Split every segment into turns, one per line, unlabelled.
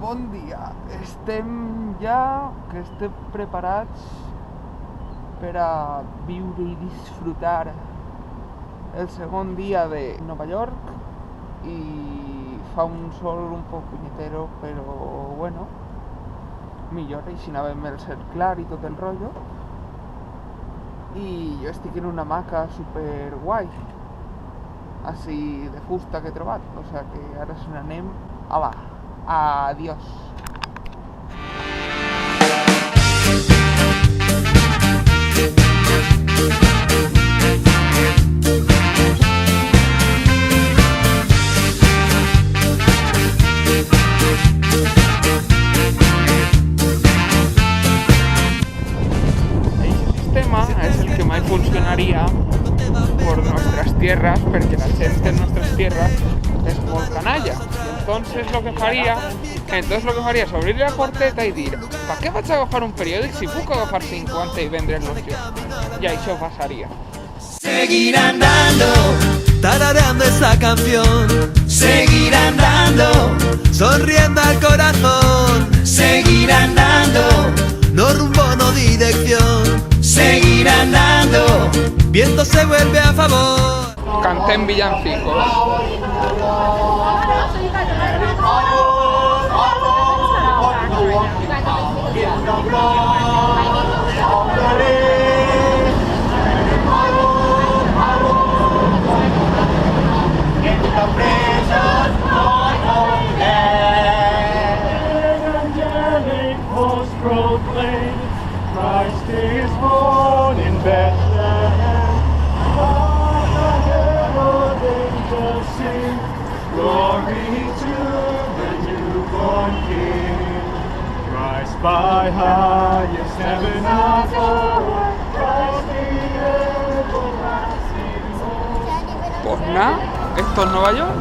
Bon dia, estem ja que estem preparats per a viure i disfrutar el segon dia de Nova York i fa un sol un poc punyetero, però bueno, millor, així anàvem el cel clar i tot el rotllo. I jo estic en una hamaca super guai, així de fusta que he trobat, o sea que ara se n'anem a va. Adiós. Este sistema es el que más funcionaría por nuestras tierras, porque la gente en nuestras tierras es muy canalla. Entonces lo que faria és obrir la porteta i dir ¿para què vaig agafar un periòdic si puc agafar 50 i vendre'ls jo? I això passaria.
Seguir andando, tarareando esa canción. Seguir andando, sonriendo al corazón. Seguir andando, no rumbo, no dirección. Seguir andando, viento se vuelve a favor.
Cantem villancicos.
Christ is born in Bethlehem. Hark the herald angels sing, glory to the newborn King. Christ by highest heaven above, Christ the everlasting hope.
Pues nada, esto es Nueva York.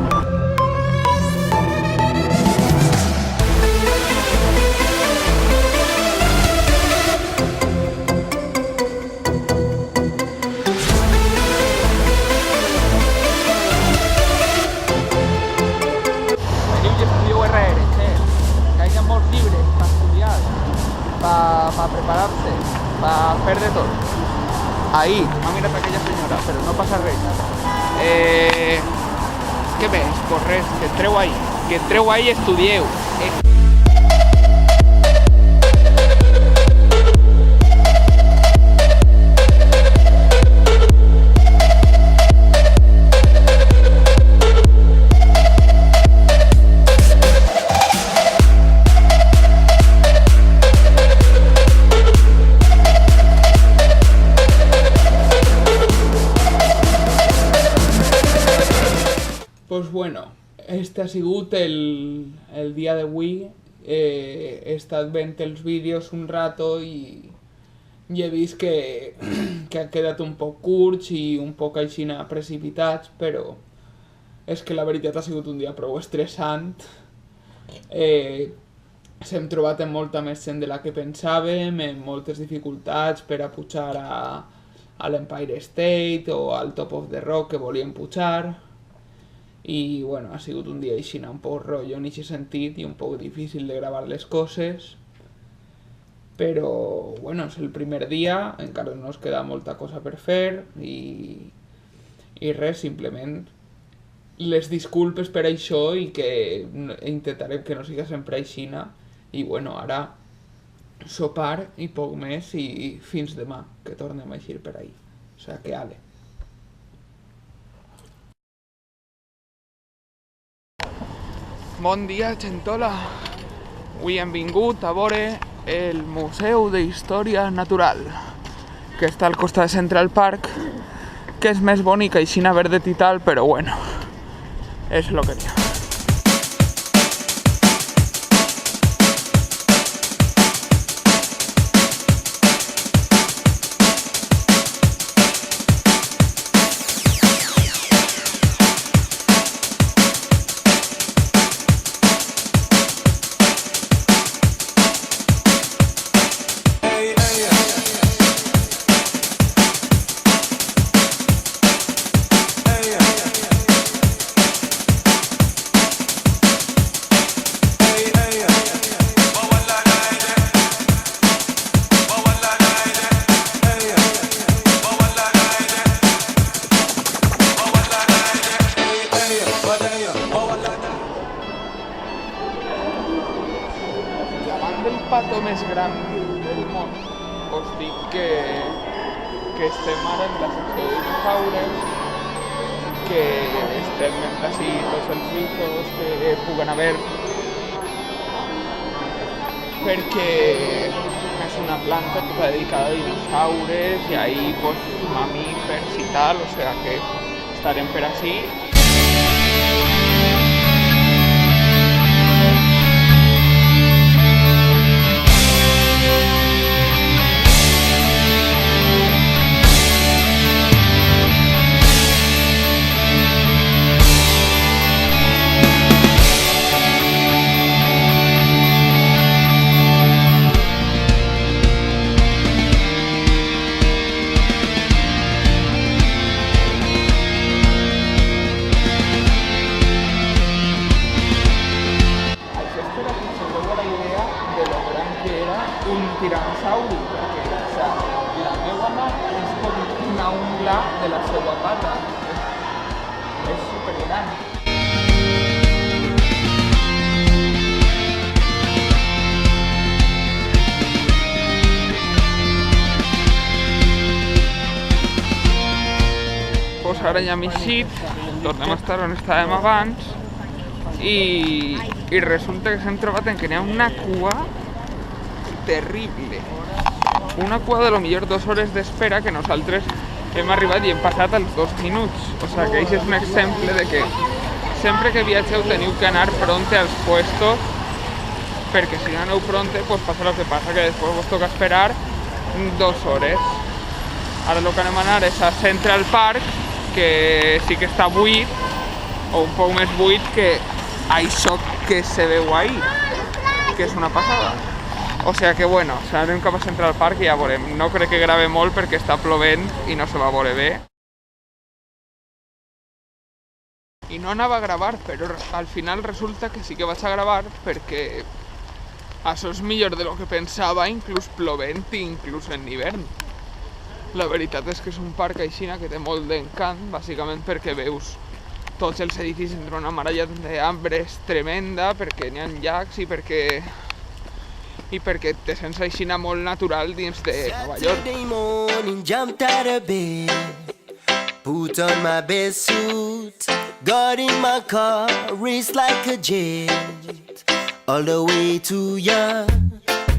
Para prepararse, para fer de tot. Ahí, m'ha mirat aquella senyora, però no passa res. Què més? Pues res, que entreu ahí i estudieu. Pues bueno, este ha sigut el dia d'avui. He estat veient els vídeos un rato i he vist que han quedat un poc curts i un poc així precipitats, però és que la veritat ha sigut un dia prou estressant. S'hem trobat amb molta més gent de la que pensàvem, amb moltes dificultats per a pujar a l'Empire State o al Top of the Rock que volíem pujar. I bueno, ha sigut un dia així un poc rotllo en aquest sentit i un poc difícil de gravar les coses, però bueno, és el primer dia, encara no ens queda molta cosa per fer i res, simplement les disculpes per això i que intentarem que no siga sempre aixina i bueno, ara sopar i poc més i fins demà que tornem a eixir per ahí, o sigui que ale. Bon dia, gentola. Avui hem vingut a veure el Museu d'Història Natural, que està al costat de Central Park, que és més bonica i xina verdet i tal, però bueno, és lo que hi ha. parlant del pato més gran del món, us dic que estem ara en la secció de dinosaures, que estem en així tots els bichos que puguen haver, perquè és una planta tota dedicada a dinosaures i ahí pues mamífers i tal, o sea que estarem per així. Un tiranosauri, perquè o sea, la meva mà és com una ungla de la seva pata, és supergran. Pues ara ja hem eixit, tornem a estar on estàvem abans i resulta que s'hem trobat en que n'hi ha una cua terrible. Una cua de lo millor 2 hores d'espera que nosaltres hem arribat i hem passat als 2 minuts. O sea que això és un exemple de que sempre que viatgeu teniu que anar pronte als puestos, perquè si no aneu pronte pues passa el que passa, que després vos toca esperar 2 hores. Ara el que anem a anar és a Central Park, que sí que està buit, o un poc més buit que això que se veu ahí, que és una passada. O sea que bueno, anem cap a Central Park i ja veurem. No crec que grave molt perquè està plovent i no se va veure bé. I no anava a gravar, però al final resulta que sí que vaig a gravar perquè això és millor de lo que pensava, inclús plovent i inclús en hivern. La veritat és que és un parc aixina que té molt d'encant, bàsicament perquè veus tots els edificis entre una maralla d'arbres tremenda, perquè n'hi ha llacs i perquè te sents aixina molt natural dins de Nova York.
Saturday morning, jumped out of bed, put on my best suit, got in my car, raced like a jet, all the way to ya,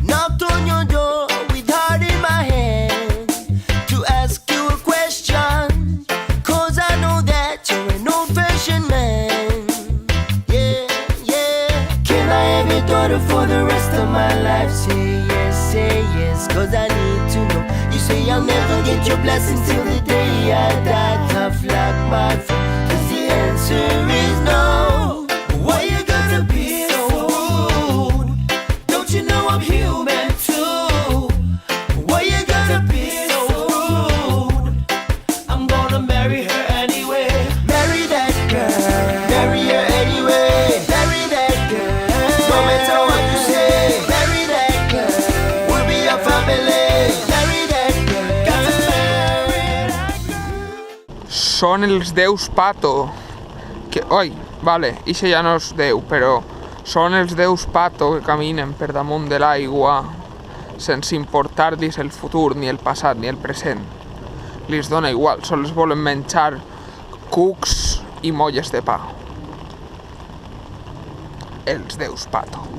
knocked on your door with heart in my hand, to ask you a question, cause I know that you're an old-fashioned man. Yeah, yeah. Can I have your daughter for the rest of my life? Say yes, cause I need to know. You say I'll never get your blessings till the day I die. Tough like my friend, cause the answer is no. Why you gotta be so rude? Don't you know I'm human too? Why you gotta be so rude? I'm gonna marry her anyway. Marry that girl, marry her anyway. Marry that girl, no matter what you say. Marry that girl, we'll be a family. Marry that girl, gotta marry that girl.
Són els déus Pato. Que, oi, vale, ixe ja no és déu, però són els déus Pato que caminen per damunt de l'aigua sense importar-los el futur, ni el passat, ni el present. Lis dona igual, sols volen menjar cucs i molles de pa. Els déus Pato.